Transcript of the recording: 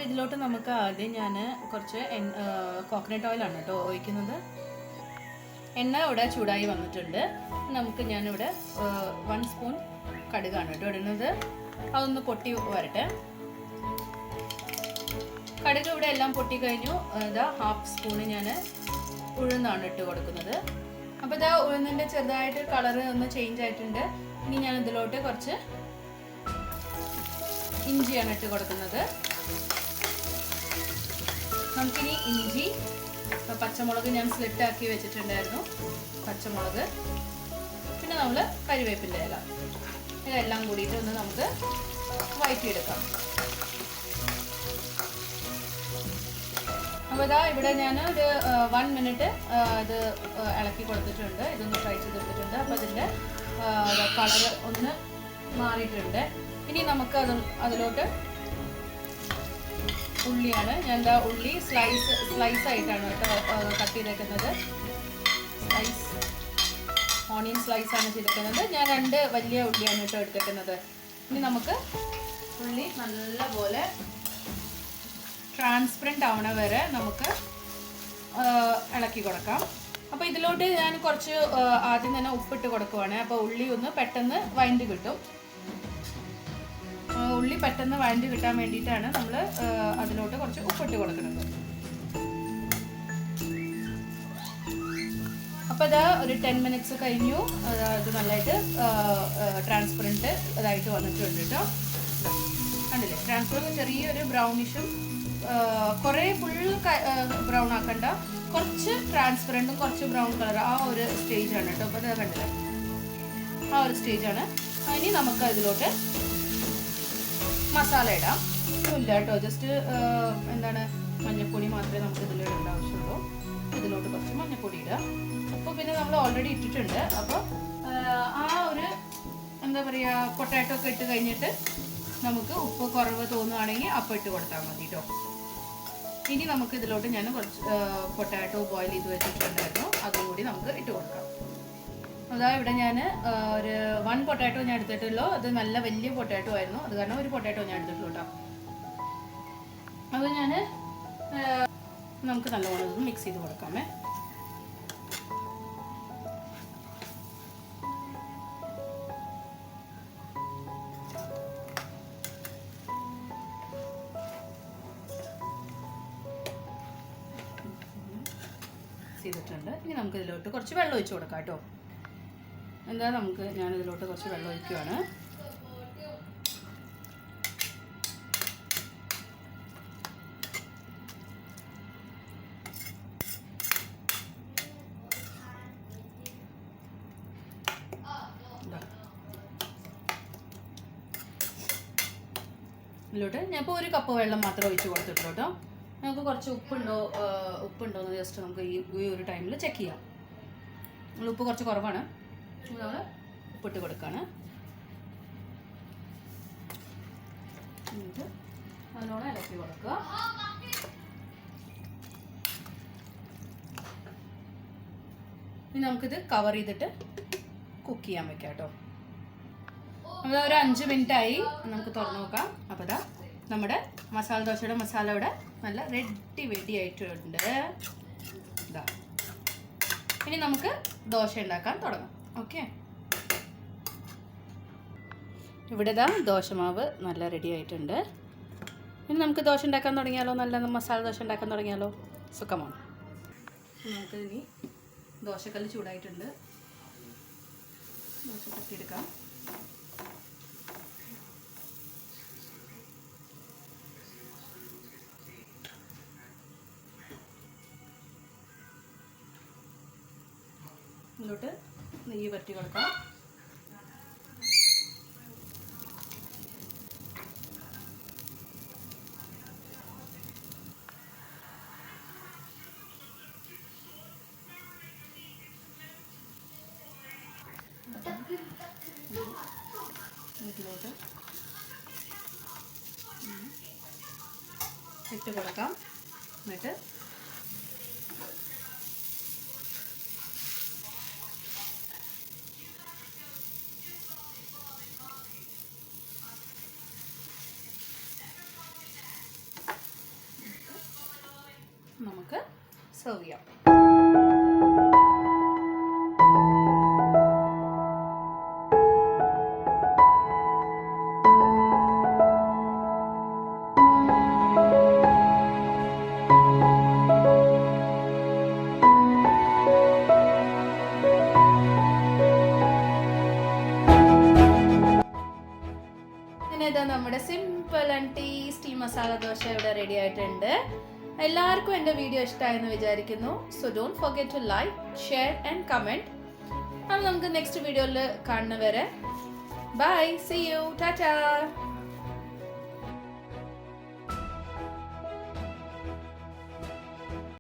അപ്പോൾ ഇതിലോട്ട് നമുക്ക് ആദ്യം ഞാൻ കുറച്ച് കോക്കനട്ട് ഓയിലാണ് കേട്ടോ ഒഴിക്കുന്നത്. എണ്ണ ഇവിടെ ചൂടായി വന്നിട്ടുണ്ട്. നമുക്ക് ഞാനിവിടെ 1 സ്പൂൺ കടുകാണ് കേട്ടോ ഇടുന്നത്. അതൊന്ന് പൊട്ടി വരട്ടെ. കടുക് ഇവിടെ എല്ലാം പൊട്ടി കഴിഞ്ഞു. ഇതാ 1/2 സ്പൂണ് ഞാൻ ഉഴുന്നാണ് ഇട്ട് കൊടുക്കുന്നത്. അപ്പോൾ ഇതാ ഉഴുന്നിൻ്റെ ചെറുതായിട്ട് കളറ് ഒന്ന് ചേഞ്ച് ആയിട്ടുണ്ട്. ഇനി ഞാൻ ഇതിലോട്ട് കുറച്ച് ഇഞ്ചിയാണ് ഇട്ട് കൊടുക്കുന്നത്. നമുക്കിനി ഇഞ്ചി, പച്ചമുളക് ഞാൻ സ്ലിറ്റ് ആക്കി വെച്ചിട്ടുണ്ടായിരുന്നു, പച്ചമുളക്, പിന്നെ നമ്മൾ കരിവേപ്പിൻ്റെ ഇല, ഇതെല്ലാം കൂടിയിട്ട് ഒന്ന് നമുക്ക് വഴറ്റിയെടുക്കാം. അപ്പോൾ ഇതാ ഇവിടെ ഞാൻ ഒരു 1 മിനിറ്റ് ഇത് ഇളക്കി കൊടുത്തിട്ടുണ്ട്. ഇതൊന്ന് ഫ്രൈ ചെയ്തെടുത്തിട്ടുണ്ട്. അപ്പോൾ അതിൻ്റെ കളർ ഒന്ന് മാറിയിട്ടുണ്ട്. ഇനി നമുക്ക് അതിലോട്ട് ഉള്ളിയാണ്. ഞാൻ എന്താ ഉള്ളി സ്ലൈസ് ആയിട്ടാണ് കട്ട് ചെയ്തേക്കുന്നത്. ഓണിയൻ സ്ലൈസ് ആണ് ചെയ്തേക്കുന്നത്. ഞാൻ 2 വലിയ ഉള്ളിയാണ് കേട്ടോ എടുത്തേക്കുന്നത്. ഇനി നമുക്ക് ഉള്ളി നല്ലപോലെ ട്രാൻസ്പെറൻറ്റ് ആവണ വരെ നമുക്ക് ഇളക്കി കൊടുക്കാം. അപ്പോൾ ഇതിലോട്ട് ഞാൻ കുറച്ച് ആദ്യം തന്നെ ഉപ്പിട്ട് കൊടുക്കുവാണ്. അപ്പോൾ ഉള്ളി ഒന്ന് പെട്ടെന്ന് വഴണ്ട് കിട്ടും. ഉള്ളി പെട്ടെന്ന് വഴണ്ട് കിട്ടാൻ വേണ്ടിയിട്ടാണ് നമ്മൾ അതിലോട്ട് കുറച്ച് ഉപ്പിട്ട് കൊടുക്കുന്നത്. അപ്പോൾ ഇതാ ഒരു 10 മിനിറ്റ്സ് കഴിഞ്ഞു. ഇത് നല്ലതായിട്ട് ട്രാൻസ്പെറൻറ്റ് ഇതായിട്ട് വന്നിട്ടുണ്ട് കേട്ടോ. കണ്ടില്ലേ, ട്രാൻസ്പെറൻറ്റ് ചെറിയൊരു ബ്രൗണിഷും, കുറേ ഫുൾ ബ്രൗൺ ആക്കണ്ട, കുറച്ച് ട്രാൻസ്പെറൻറ്റും കുറച്ച് ബ്രൗൺ കളർ, ആ ഒരു സ്റ്റേജാണ് കേട്ടോ. അപ്പോൾ അത് കണ്ടില്ലേ, ആ ഒരു സ്റ്റേജാണ്. ഇനി നമുക്ക് അതിലോട്ട് മസാല ഇടാം. ഒന്നുമില്ല കേട്ടോ, ജസ്റ്റ് എന്താണ് മഞ്ഞൾപ്പൊടി മാത്രമേ നമുക്ക് ഇതിലിടേണ്ട ആവശ്യമുള്ളൂ. ഇതിലോട്ട് കുറച്ച് മഞ്ഞൾപ്പൊടി ഇടാം. അപ്പോൾ പിന്നെ നമ്മൾ ഓൾറെഡി ഇട്ടിട്ടുണ്ട്. അപ്പോൾ ആ ഒരു എന്താ പറയുക, പൊട്ടാറ്റോ ഒക്കെ ഇട്ട് കഴിഞ്ഞിട്ട് നമുക്ക് ഉപ്പ് കുറവ് തോന്നുകയാണെങ്കിൽ അപ്പം ഇട്ട് കൊടുത്താൽ മതി കേട്ടോ. ഇനി നമുക്ക് ഇതിലോട്ട് ഞാൻ കുറച്ച് പൊട്ടാറ്റോ ബോയിൽ ചെയ്ത് വെച്ചിട്ടുണ്ടായിരുന്നു, അതും കൂടി നമുക്ക് ഇട്ട് കൊടുക്കാം. അതാ ഇവിടെ ഞാൻ ഒരു 1 പൊട്ടാറ്റോ ഞാൻ എടുത്തിട്ടുള്ളൂ. അത് നല്ല വലിയ പൊട്ടാറ്റോ ആയിരുന്നു, അത് കാരണം ഒരു പൊട്ടാറ്റോ ഞാൻ എടുത്തിട്ടുള്ളൂ കേട്ടോ. അത് ഞാൻ നമുക്ക് നല്ലവണ്ണം മിക്സ് ചെയ്ത് കൊടുക്കാമേ. ചെയ്തിട്ടുണ്ട്. ഇനി നമുക്ക് ഇതിലോട്ട് കുറച്ച് വെള്ളം ഒഴിച്ച് കൊടുക്കാം കേട്ടോ. എന്താ ഞാനിതിലോട്ട് കുറച്ച് വെള്ളം ഒഴിക്കുകയാണ്. ഇതിലോട്ട് ഞാൻ ഇപ്പോൾ 1 കപ്പ് വെള്ളം മാത്രമേ ഒഴിച്ച് കൊടുത്തിട്ടുള്ളൂ കേട്ടോ. നമുക്ക് കുറച്ച് ഉപ്പുണ്ടോയെന്ന് ജസ്റ്റ് നമുക്ക് ഈ ഒരു ടൈമിൽ ചെക്ക് ചെയ്യാം. ഉപ്പ് കുറച്ച് കുറവാണ്, നമ്മൾ ഉപ്പിട്ട് കൊടുക്കുകയാണ്. എന്നിട്ട് നല്ലോണം ഇളക്കി കൊടുക്കുക. ഇനി നമുക്കിത് കവർ ചെയ്തിട്ട് കുക്ക് ചെയ്യാൻ വെക്കാം കേട്ടോ. നമ്മൾ ഒരു 5 മിനിറ്റായി, നമുക്ക് തുറന്ന് നോക്കാം. അപ്പോൾ ഇതാ നമ്മുടെ മസാല ദോശയുടെ മസാല ഇവിടെ നല്ല റെഡി ആയിട്ടുണ്ട്. ഇതാ ഇനി നമുക്ക് ദോശ ഉണ്ടാക്കാൻ തുടങ്ങാം. ഓക്കെ, ഇവിടെ ഇതാ ദോശമാവ് നല്ല റെഡി ആയിട്ടുണ്ട്. ഇനി നമുക്ക് ദോശ ഉണ്ടാക്കാൻ തുടങ്ങിയാലോ, നല്ല മസാല ദോശ ഉണ്ടാക്കാൻ തുടങ്ങിയാലോ. സുഖമാണ്. നമുക്ക് ഇനി ദോശക്കല്ല് ചൂടായിട്ടുണ്ട്, ദോശ തട്ടിയെടുക്കാം. ഇതിലോട്ട് നെയ്യ് പറ്റി കൊടുക്കാം. ഇതിലോട്ട് ഇട്ട് കൊടുക്കാം. എന്നിട്ട് നമുക്ക് സെർവ് ചെയ്യാം. ഇതാ നമ്മുടെ simple and tasty masala dosa ഇവിടെ റെഡി ആയിട്ടുണ്ട്. എല്ലാവർക്കും എൻ്റെ വീഡിയോ ഇഷ്ടമായെന്ന് വിചാരിക്കുന്നു. So don't forget to like, share and comment. അപ്പോൾ നമുക്ക് നെക്സ്റ്റ് വീഡിയോയിൽ കാണുന്നവരെ ബൈ, സീ യു, ടാറ്റാ.